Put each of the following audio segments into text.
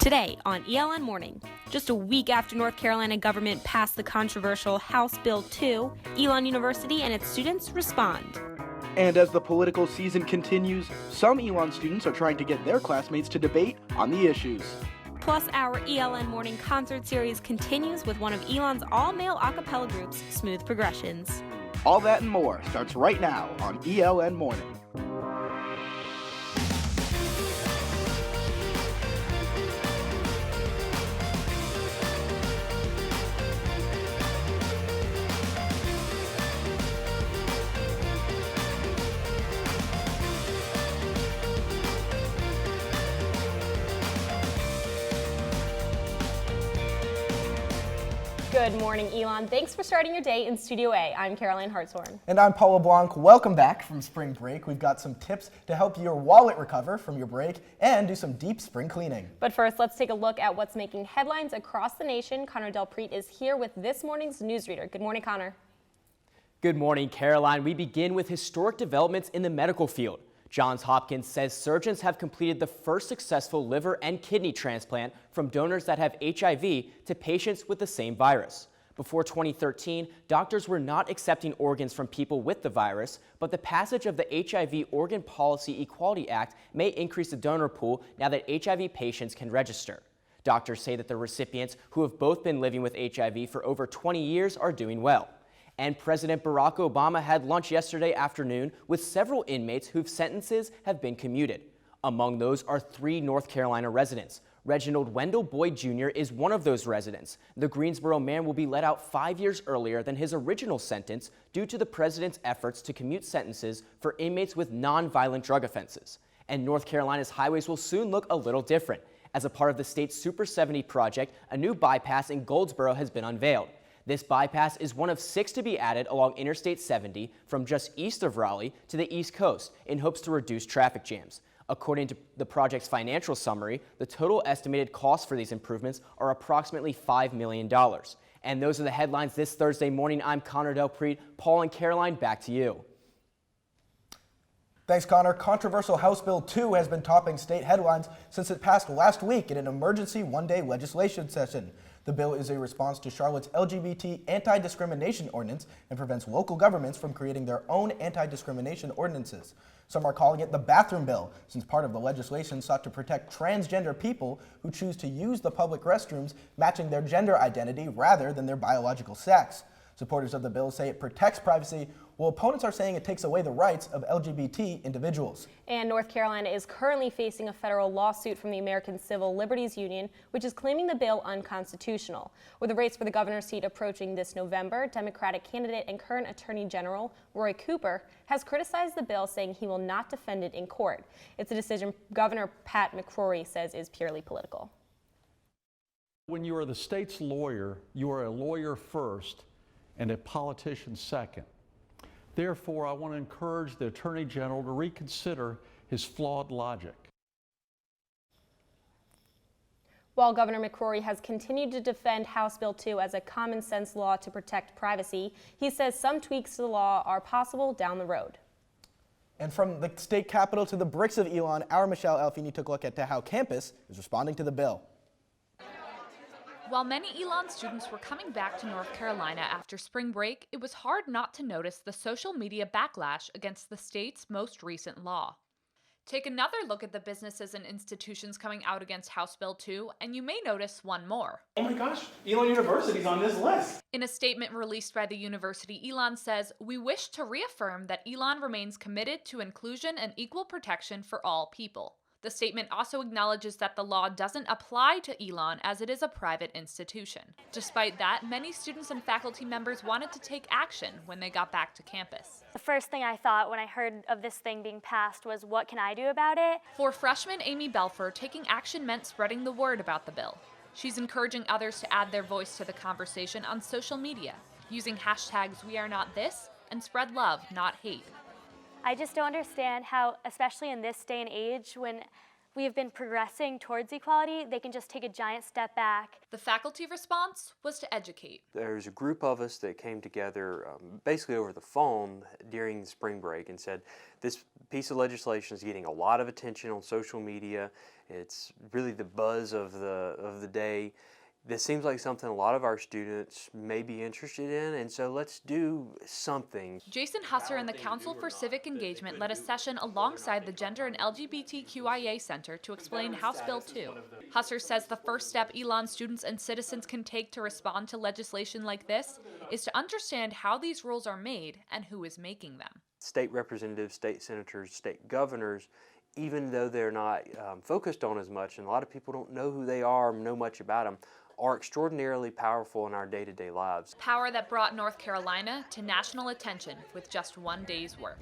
Today on ELN Morning, just a week after North Carolina government passed the controversial House Bill 2, Elon University and its students respond. And as the political season continues, some Elon students are trying to get their classmates to debate on the issues. Plus, our ELN Morning concert series continues with one of Elon's all-male a cappella groups, Smooth Progressions. All that and more starts right now on ELN Morning. Good morning, Elon. Thanks for starting your day in Studio A. I'm Caroline Hartshorn. And I'm Paula Blanc. Welcome back from spring break. We've got some tips to help your wallet recover from your break and do some deep spring cleaning. But first, let's take a look at what's making headlines across the nation. Connor Delpreet is here with this morning's newsreader. Good morning, Connor. Good morning, Caroline. We begin with historic developments in the medical field. Johns Hopkins says surgeons have completed the first successful liver and kidney transplant from donors that have HIV to patients with the same virus. Before 2013, doctors were not accepting organs from people with the virus, but the passage of the HIV Organ Policy Equality Act may increase the donor pool now that HIV patients can register. Doctors say that the recipients who have both been living with HIV for over 20 years are doing well. And President Barack Obama had lunch yesterday afternoon with several inmates whose sentences have been commuted. Among those are 3 North Carolina residents. Reginald Wendell Boyd Jr. is one of those residents. The Greensboro man will be let out 5 years earlier than his original sentence due to the president's efforts to commute sentences for inmates with non-violent drug offenses. And North Carolina's highways will soon look a little different. As a part of the state's Super 70 project, a new bypass in Goldsboro has been unveiled. This bypass is one of 6 to be added along Interstate 70 from just east of Raleigh to the East Coast in hopes to reduce traffic jams. According to the project's financial summary, the total estimated costs for these improvements are approximately $5 million. And those are the headlines this Thursday morning. I'm Connor Delpreet. Paul and Caroline, back to you. Thanks, Connor. Controversial House Bill 2 has been topping state headlines since it passed last week in an emergency one-day legislation session. The bill is a response to Charlotte's LGBT anti-discrimination ordinance and prevents local governments from creating their own anti-discrimination ordinances. Some are calling it the bathroom bill, since part of the legislation sought to protect transgender people who choose to use the public restrooms matching their gender identity rather than their biological sex. Supporters of the bill say it protects privacy, while opponents are saying it takes away the rights of LGBT individuals. And North Carolina is currently facing a federal lawsuit from the American Civil Liberties Union, which is claiming the bill unconstitutional. With the race for the governor's seat approaching this November, Democratic candidate and current Attorney General Roy Cooper has criticized the bill, saying he will not defend it in court. It's a decision Governor Pat McCrory says is purely political. When you are the state's lawyer, you are a lawyer first and a politician second. Therefore, I want to encourage the Attorney General to reconsider his flawed logic. While Governor McCrory has continued to defend House Bill 2 as a common sense law to protect privacy, he says some tweaks to the law are possible down the road. And from the state capitol to the bricks of Elon, our Michelle Alfini took a look at how campus is responding to the bill. While many Elon students were coming back to North Carolina after spring break, it was hard not to notice the social media backlash against the state's most recent law. Take another look at the businesses and institutions coming out against House Bill 2, and you may notice one more. Oh my gosh, Elon University's on this list. In a statement released by the university, Elon says, "We wish to reaffirm that Elon remains committed to inclusion and equal protection for all people." The statement also acknowledges that the law doesn't apply to Elon as it is a private institution. Despite that, many students and faculty members wanted to take action when they got back to campus. The first thing I thought when I heard of this thing being passed was, what can I do about it? For freshman Amy Belfer, taking action meant spreading the word about the bill. She's encouraging others to add their voice to the conversation on social media, using hashtags #WeAreNotThis and spread love, not hate. I just don't understand how, especially in this day and age, when we have been progressing towards equality, they can just take a giant step back. The faculty response was to educate. There's a group of us that came together basically over the phone during spring break and said, this piece of legislation is getting a lot of attention on social media. It's really the buzz of the day. This seems like something a lot of our students may be interested in, and so let's do something. Jason Husser and the Council for Civic Engagement led a session alongside the Gender and LGBTQIA Center to explain House Bill 2. Husser says the first step Elon students and citizens can take to respond to legislation like this is to understand how these rules are made and who is making them. State representatives, state senators, state governors, even though they're not focused on as much, and a lot of people don't know who they are, know much about them, are extraordinarily powerful in our day-to-day lives. Power that brought North Carolina to national attention with just one day's work.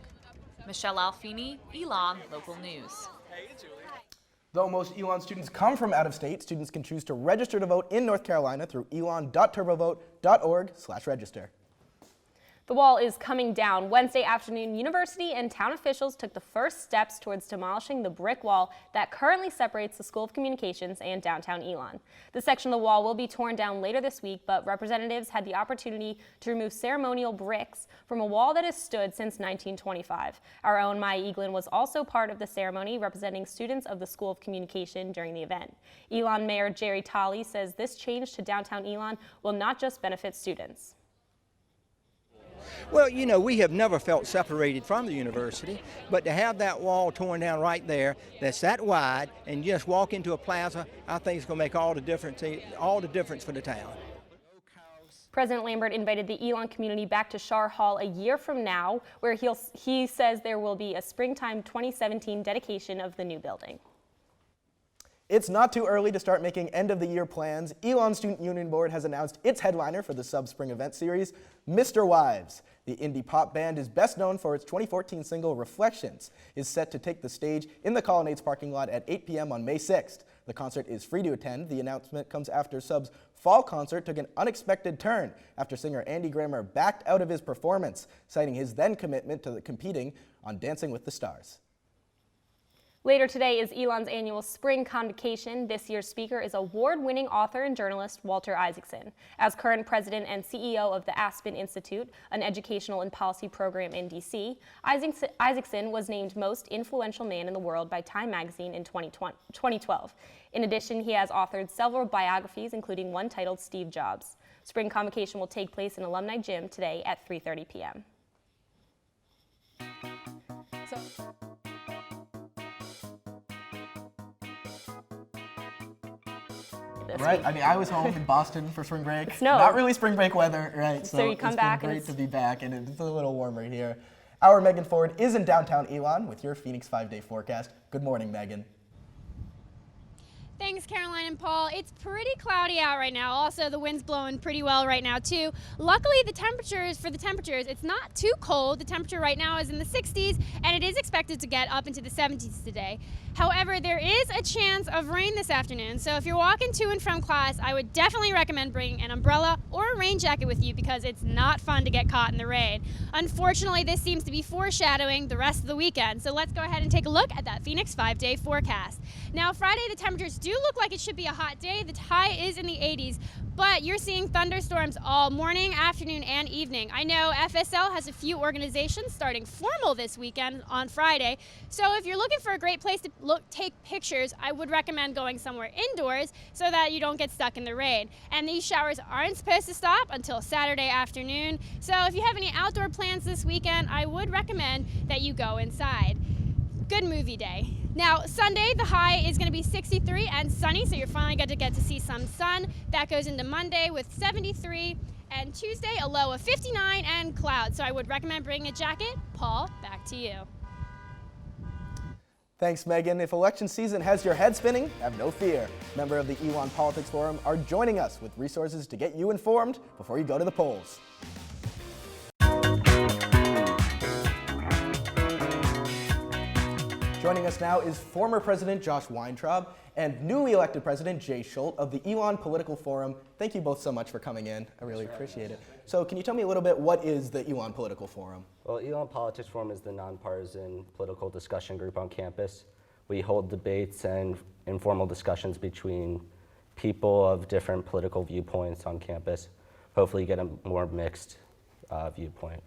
Michelle Alfini, Elon Local News. Though most Elon students come from out of state, students can choose to register to vote in North Carolina through elon.turbovote.org/register. The wall is coming down. Wednesday afternoon, university and town officials took the first steps towards demolishing the brick wall that currently separates the School of Communications and downtown Elon. The section of the wall will be torn down later this week, but representatives had the opportunity to remove ceremonial bricks from a wall that has stood since 1925. Our own Maya Eaglin was also part of the ceremony, representing students of the School of Communication during the event. Elon Mayor Jerry Tolley says this change to downtown Elon will not just benefit students. Well, you know, we have never felt separated from the university, but to have that wall torn down right there that's that wide and just walk into a plaza, I think it's going to make all the difference for the town. President Lambert invited the Elon community back to Schar Hall a year from now, where he says there will be a springtime 2017 dedication of the new building. It's not too early to start making end-of-the-year plans. Elon Student Union Board has announced its headliner for the sub-spring event series, Mr. Wives. The indie pop band is best known for its 2014 single, Reflections, is set to take the stage in the Colonnades parking lot at 8 p.m. on May 6th. The concert is free to attend. The announcement comes after Sub's fall concert took an unexpected turn after singer Andy Grammer backed out of his performance, citing his then commitment to competing on Dancing with the Stars. Later today is Elon's annual Spring Convocation. This year's speaker is award-winning author and journalist Walter Isaacson. As current president and CEO of the Aspen Institute, an educational and policy program in D.C., Isaacson was named Most Influential Man in the World by Time magazine in 2012. In addition, he has authored several biographies, including one titled Steve Jobs. Spring Convocation will take place in Alumni Gym today at 3:30 p.m. Right, I mean, I was home in Boston for spring break. Snow. Not really spring break weather, right? So you come back It's been and great to be back, and it's a little warmer here. Our Megan Ford is in downtown Elon with your Phoenix 5-day forecast. Good morning, Megan. Thanks, Caroline and Paul. It's pretty cloudy out right now. Also, the wind's blowing pretty well right now, too. Luckily, the temperatures, it's not too cold. The temperature right now is in the 60s, and it is expected to get up into the 70s today. However, there is a chance of rain this afternoon, so if you're walking to and from class, I would definitely recommend bringing an umbrella or a rain jacket with you because it's not fun to get caught in the rain. Unfortunately, this seems to be foreshadowing the rest of the weekend, so let's go ahead and take a look at that Phoenix 5-day forecast. Now, Friday, the temperatures do look like it should be a hot day. The high is in the 80s, but you're seeing thunderstorms all morning, afternoon, and evening. I know FSL has a few organizations starting formal this weekend on Friday, so if you're looking for a great place to take pictures, I would recommend going somewhere indoors so that you don't get stuck in the rain. And these showers aren't supposed to stop until Saturday afternoon, so if you have any outdoor plans this weekend, I would recommend that you go inside. Good movie day. Now, Sunday, the high is going to be 63 and sunny, so you're finally going to get to see some sun. That goes into Monday with 73, and Tuesday, a low of 59 and clouds. So I would recommend bringing a jacket. Paul, back to you. Thanks, Megan. If election season has your head spinning, have no fear. Member of the Elon Politics Forum are joining us with resources to get you informed before you go to the polls. Joining us now is former President Josh Weintraub and newly elected President Jay Schultz of the Elon Political Forum. Thank you both so much for coming in. I really appreciate it. So can you tell me a little bit, what is the Elon Political Forum? Well, Elon Politics Forum is the nonpartisan political discussion group on campus. We hold debates and informal discussions between people of different political viewpoints on campus. Hopefully get a more mixed viewpoint.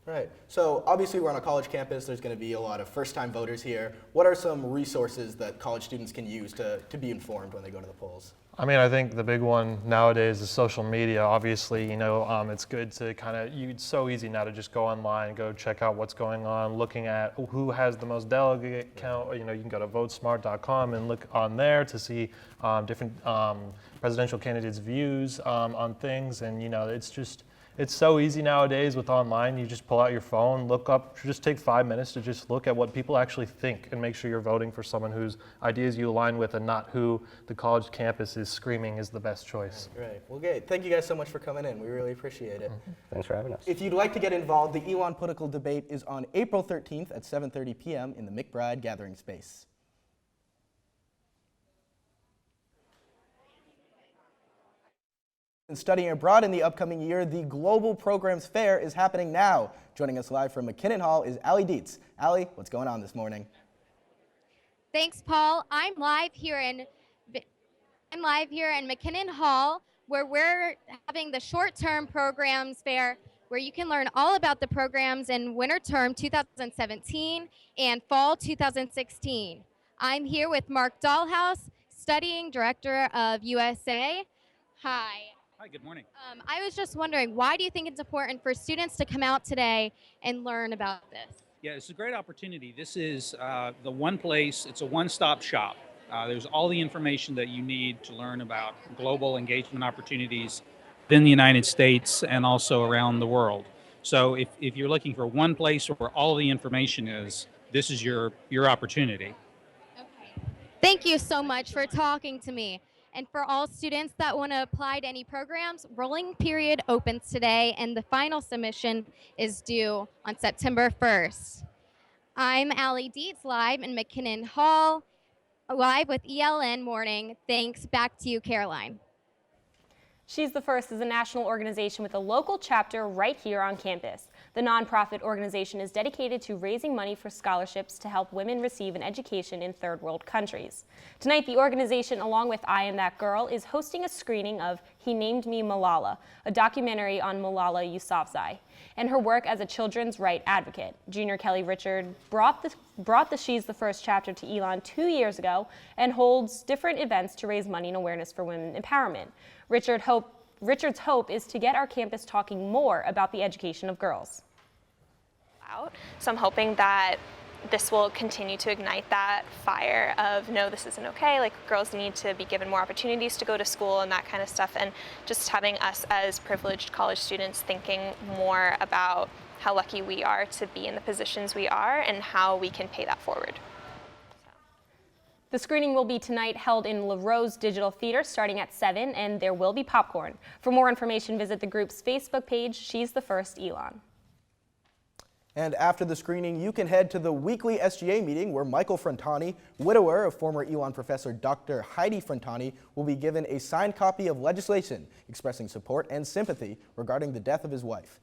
Right. So obviously we're on a college campus. There's going to be a lot of first-time voters here. What are some resources that college students can use to be informed when they go to the polls? I mean, I think the big one nowadays is social media. Obviously, it's good to it's so easy now to just go online and go check out what's going on, looking at who has the most delegate count. You can go to votesmart.com and look on there to see different presidential candidates' views on things. And, it's so easy nowadays with online. You just pull out your phone, look up, just take 5 minutes to just look at what people actually think and make sure you're voting for someone whose ideas you align with and not who the college campus is screaming is the best choice. Right. Well, good. Thank you guys so much for coming in. We really appreciate it. Thanks for having us. If you'd like to get involved, the Elon political debate is on April 13th at 7:30 p.m. in the McBride Gathering Space. And studying abroad in the upcoming year, the Global Programs Fair is happening now. Joining us live from McKinnon Hall is Allie Dietz. Allie, what's going on this morning? Thanks, Paul. I'm live here in McKinnon Hall, where we're having the short-term programs fair, where you can learn all about the programs in winter term 2017 and fall 2016. I'm here with Mark Dahlhaus, studying director of USA. Hi. Hi, good morning. I was just wondering, why do you think it's important for students to come out today and learn about this? Yeah, it's a great opportunity. This is the one place, it's a one-stop shop. There's all the information that you need to learn about global engagement opportunities within the United States and also around the world. So if you're looking for one place where all the information is, this is your opportunity. Okay. Thank you so much for talking to me. And for all students that want to apply to any programs, rolling period opens today and the final submission is due on September 1st. I'm Allie Dietz, live in McKinnon Hall, live with ELN Morning. Thanks. Back to you, Caroline. She's the First is a national organization with a local chapter right here on campus. The nonprofit organization is dedicated to raising money for scholarships to help women receive an education in third world countries. Tonight, the organization, along with I Am That Girl, is hosting a screening of He Named Me Malala, a documentary on Malala Yousafzai and her work as a children's right advocate. Junior Kelly Richard brought the She's the First chapter to Elon 2 years ago and holds different events to raise money and awareness for women empowerment. Richard's hope is to get our campus talking more about the education of girls. So I'm hoping that this will continue to ignite that fire of, no, this isn't okay, like girls need to be given more opportunities to go to school and that kind of stuff, and just having us as privileged college students thinking more about how lucky we are to be in the positions we are and how we can pay that forward. The screening will be tonight, held in La Rose Digital Theater starting at 7, and there will be popcorn. For more information, visit the group's Facebook page, She's the First Elon. And after the screening, you can head to the weekly SGA meeting where Michael Frantani, widower of former Elon professor Dr. Heidi Frantani, will be given a signed copy of legislation expressing support and sympathy regarding the death of his wife.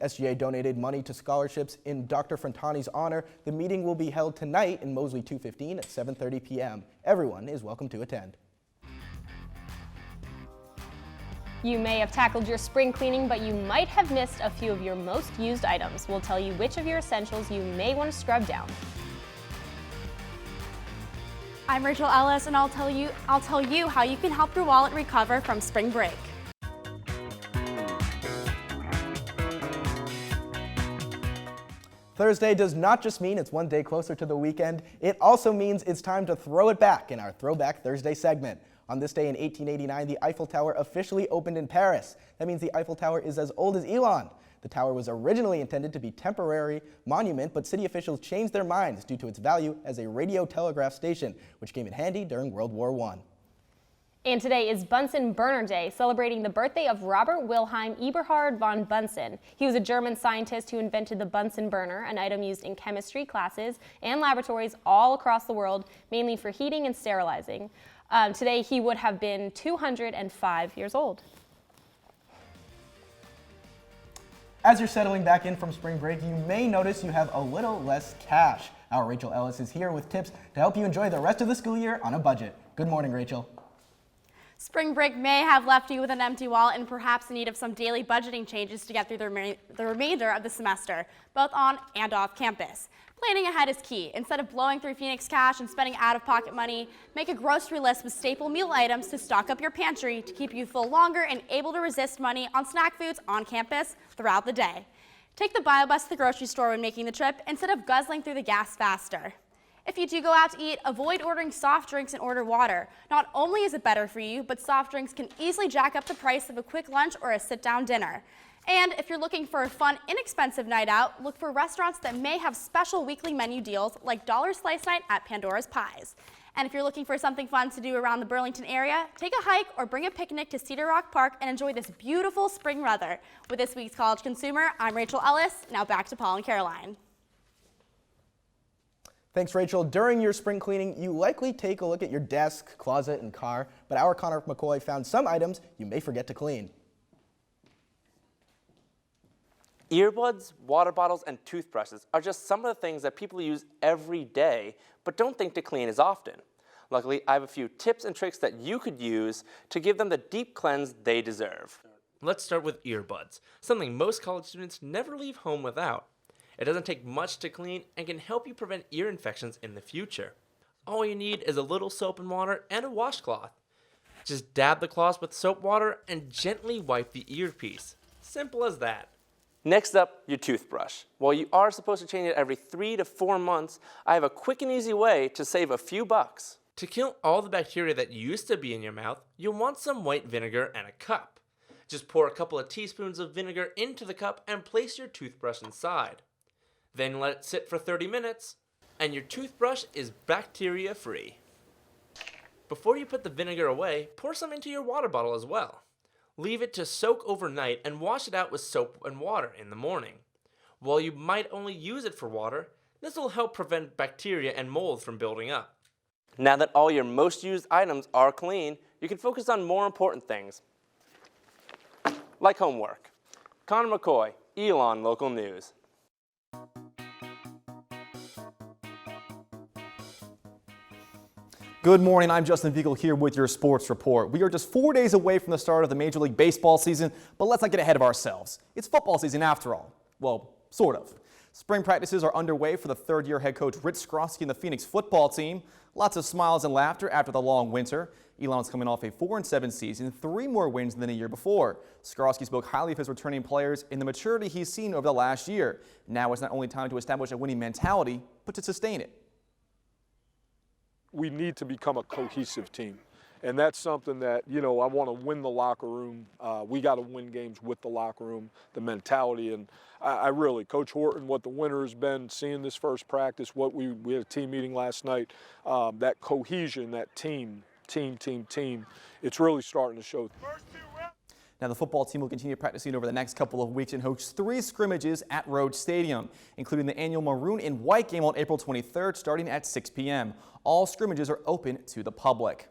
SGA donated money to scholarships in Dr. Frantani's honor. The meeting will be held tonight in Mosley 215 at 7:30 p.m. Everyone is welcome to attend. You may have tackled your spring cleaning, but you might have missed a few of your most used items. We'll tell you which of your essentials you may want to scrub down. I'm Rachel Ellis, and I'll tell you how you can help your wallet recover from spring break. Thursday does not just mean it's one day closer to the weekend, it also means it's time to throw it back in our Throwback Thursday segment. On this day in 1889, the Eiffel Tower officially opened in Paris. That means the Eiffel Tower is as old as Elon. The tower was originally intended to be a temporary monument, but city officials changed their minds due to its value as a radio telegraph station, which came in handy during World War I. And today is Bunsen Burner Day, celebrating the birthday of Robert Wilhelm Eberhard von Bunsen. He was a German scientist who invented the Bunsen burner, an item used in chemistry classes and laboratories all across the world, mainly for heating and sterilizing. Today, he would have been 205 years old. As you're settling back in from spring break, you may notice you have a little less cash. Our Rachel Ellis is here with tips to help you enjoy the rest of the school year on a budget. Good morning, Rachel. Spring break may have left you with an empty wallet and perhaps in need of some daily budgeting changes to get through the remainder of the semester, both on and off campus. Planning ahead is key. Instead of blowing through Phoenix cash and spending out-of-pocket money, make a grocery list with staple meal items to stock up your pantry to keep you full longer and able to resist money on snack foods on campus throughout the day. Take the bio bus to the grocery store when making the trip instead of guzzling through the gas faster. If you do go out to eat, avoid ordering soft drinks and order water. Not only is it better for you, but soft drinks can easily jack up the price of a quick lunch or a sit-down dinner. And if you're looking for a fun, inexpensive night out, look for restaurants that may have special weekly menu deals like Dollar Slice Night at Pandora's Pies. And if you're looking for something fun to do around the Burlington area, take a hike or bring a picnic to Cedar Rock Park and enjoy this beautiful spring weather. With this week's College Consumer, I'm Rachel Ellis. Now back to Paul and Caroline. Thanks, Rachel. During your spring cleaning, you likely take a look at your desk, closet, and car, but our Connor McCoy found some items you may forget to clean. Earbuds, water bottles, and toothbrushes are just some of the things that people use every day, but don't think to clean as often. Luckily, I have a few tips and tricks that you could use to give them the deep cleanse they deserve. Let's start with earbuds, something most college students never leave home without. It doesn't take much to clean and can help you prevent ear infections in the future. All you need is a little soap and water and a washcloth. Just dab the cloths with soap water and gently wipe the earpiece. Simple as that. Next up, your toothbrush. While you are supposed to change it every 3 to 4 months, I have a quick and easy way to save a few bucks. To kill all the bacteria that used to be in your mouth, you'll want some white vinegar and a cup. Just pour a couple of teaspoons of vinegar into the cup and place your toothbrush inside. Then let it sit for 30 minutes, and your toothbrush is bacteria-free. Before you put the vinegar away, pour some into your water bottle as well. Leave it to soak overnight and wash it out with soap and water in the morning. While you might only use it for water, this will help prevent bacteria and mold from building up. Now that all your most used items are clean, you can focus on more important things, like homework. Connor McCoy, Elon Local News. Good morning, I'm Justin Beagle here with your sports report. We are just 4 days away from the start of the Major League Baseball season, but let's not get ahead of ourselves. It's football season after all. Well, sort of. Spring practices are underway for the third-year head coach Rich Skrosky and the Phoenix football team. Lots of smiles and laughter after the long winter. Elon's coming off a 4-7 season, 3 more wins than a year before. Skrosky spoke highly of his returning players and the maturity he's seen over the last year. Now it's not only time to establish a winning mentality, but to sustain it. We need to become a cohesive team. And that's something that, I want to win the locker room. We got to win games with the locker room, the mentality. And I really, Coach Horton, what the winter has been, seeing this first practice, what we had a team meeting last night, that cohesion, that team, it's really starting to show. Now the football team will continue practicing over the next couple of weeks and host 3 scrimmages at Rhodes Stadium, including the annual maroon and white game on April 23rd starting at 6 p.m. All scrimmages are open to the public.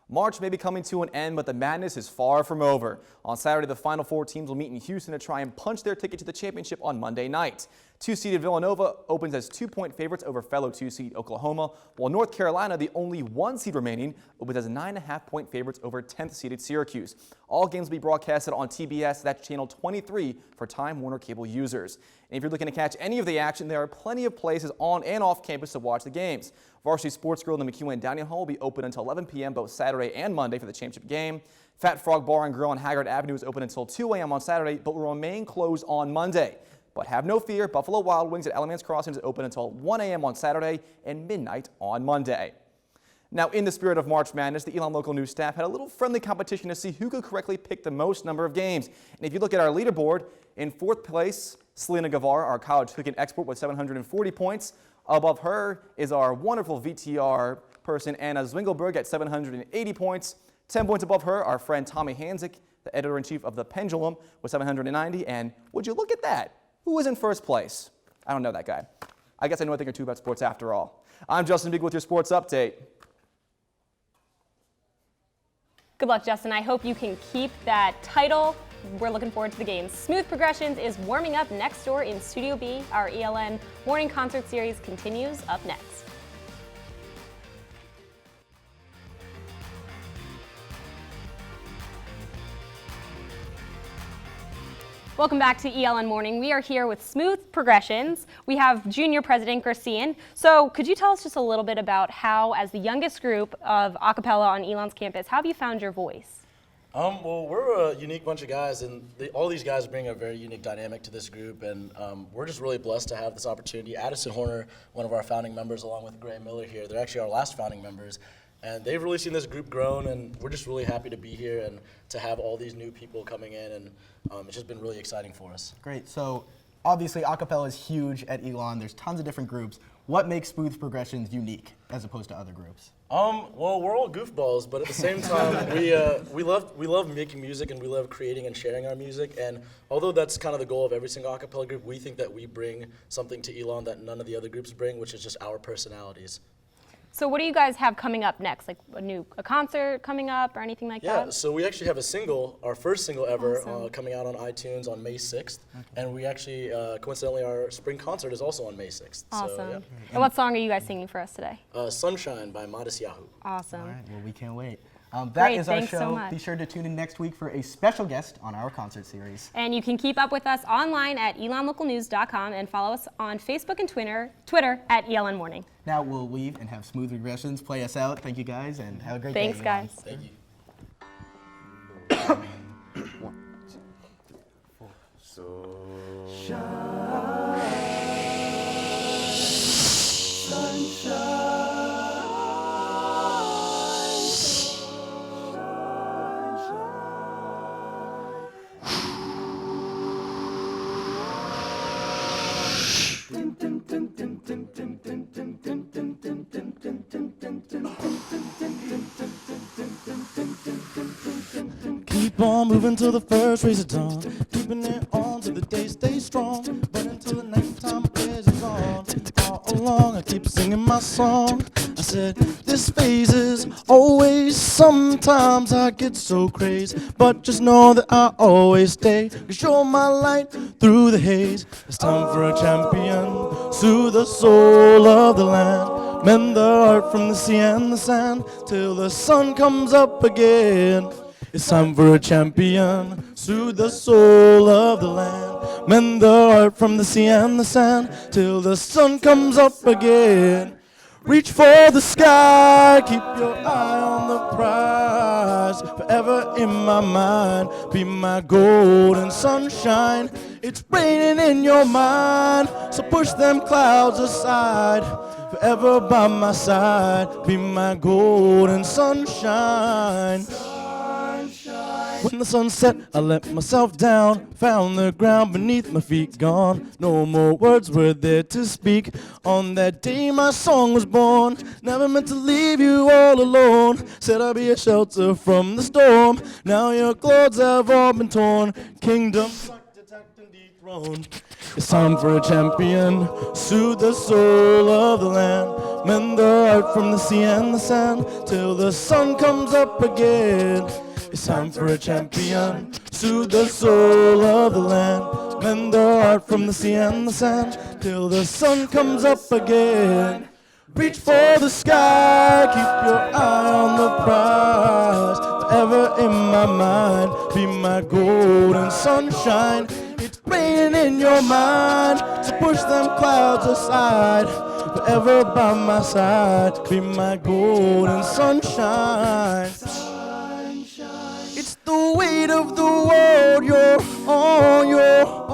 March may be coming to an end, but the madness is far from over. On Saturday, the Final 4 teams will meet in Houston to try and punch their ticket to the championship on Monday night. 2-seeded Villanova opens as 2-point favorites over fellow 2-seed Oklahoma, while North Carolina, the only 1 seed remaining, opens as 9.5-point favorites over 10th-seeded Syracuse. All games will be broadcasted on TBS, that's channel 23 for Time Warner cable users. And if you're looking to catch any of the action, there are plenty of places on and off campus to watch the games. Varsity Sports Grill in the McEwen Dining Hall will be open until 11 p.m. both Saturday and Monday for the championship game. Fat Frog Bar and Grill on Haggard Avenue is open until 2 a.m. on Saturday, but will remain closed on Monday. But have no fear, Buffalo Wild Wings at Alamance Crossing is open until 1 a.m. on Saturday and midnight on Monday. Now, in the spirit of March Madness, the Elon Local News staff had a little friendly competition to see who could correctly pick the most number of games. And if you look at our leaderboard, in 4th place, Selena Guevara, our college cooking expert, with 740 points. Above her is our wonderful VTR person, Anna Zwingelberg, at 780 points. 10 points above her, our friend Tommy Hanzik, the editor-in-chief of The Pendulum, with 790. And would you look at that? Who is in first place? I don't know that guy. I guess I know a thing or two about sports after all. I'm Justin Beagle with your sports update. Good luck, Justin. I hope you can keep that title we're looking forward to the games. Smooth Progressions is warming up next door in Studio B. Our ELN morning concert series continues up next. Welcome back to ELN Morning. We are here with Smooth Progressions. We have Junior President Garcian. So could you tell us just a little bit about how, as the youngest group of a cappella on Elon's campus, how have you found your voice? Well, we're a unique bunch of guys, and all these guys bring a very unique dynamic to this group, and we're just really blessed to have this opportunity. Addison Horner, one of our founding members, along with Gray Miller here, they're actually our last founding members, and they've really seen this group grown, and we're just really happy to be here and to have all these new people coming in, and it's just been really exciting for us. Great. So obviously, a cappella is huge at Elon. There's tons of different groups. What makes Smooth Progressions unique as opposed to other groups? Well, we're all goofballs, but at the same time, we love making music and we love creating and sharing our music. And although that's kind of the goal of every single a cappella group, we think that we bring something to Elon that none of the other groups bring, which is just our personalities. So what do you guys have coming up next? Like a concert coming up or anything like that? Yeah, so we actually have a single, our first single ever, coming out on iTunes on May 6th. Okay. And we actually, coincidentally, our spring concert is also on May 6th. Awesome. So, yeah. And what song are you guys singing for us today? Sunshine by Modest Yahoo. Awesome. All right, well, we can't wait. That Great, is our thanks show. so much. Be sure to tune in next week for a special guest on our concert series. And you can keep up with us online at elonlocalnews.com and follow us on Facebook and Twitter at ELN Morning. Now we'll leave and have Smooth Progressions play us out. Thank you guys and have a great day. Thanks, guys. Thank you. 1, 2, 3, 4. Sunshine. Keep on moving till the first rays of dawn, keeping it on till the day stays strong, but until the nighttime is gone. All along I keep singing my song. I said, this phase is always, sometimes I get so crazy, but just know that I always stay, 'cause you're my light through the haze. It's time for a champion, soothe the soul of the land, mend the heart from the sea and the sand, till the sun comes up again. It's time for a champion, soothe the soul of the land, mend the heart from the sea and the sand, till the sun comes up again. Reach for the sky, keep your eye on the prize, forever in my mind, be my golden sunshine. It's raining in your mind, so push them clouds aside, forever by my side, be my golden sunshine. When the sun set, I let myself down, found the ground beneath my feet gone. No more words were there to speak. On that day my song was born. Never meant to leave you all alone. Said I'd be a shelter from the storm. Now your clothes have all been torn. Kingdom sucked, attacked, and dethroned. It's time for a champion, soothe the soul of the land, mend the heart from the sea and the sand, till the sun comes up again. It's time for a champion, soothe the soul of the land, mend the heart from the sea and the sand, till the sun comes up again. Reach for the sky, keep your eye on the prize, forever in my mind, be my golden sunshine. It's raining in your mind, so push them clouds aside, forever by my side, be my golden sunshine. It's the weight of the world, you're on your